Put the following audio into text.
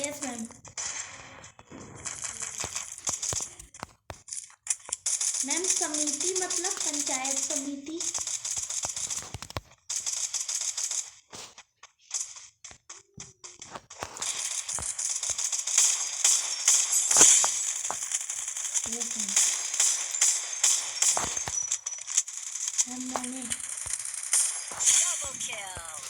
Yes ma'am. Ma'am समिति मतलब पंचायत समिति। Yes ma'am. मैम मैंने Double kill.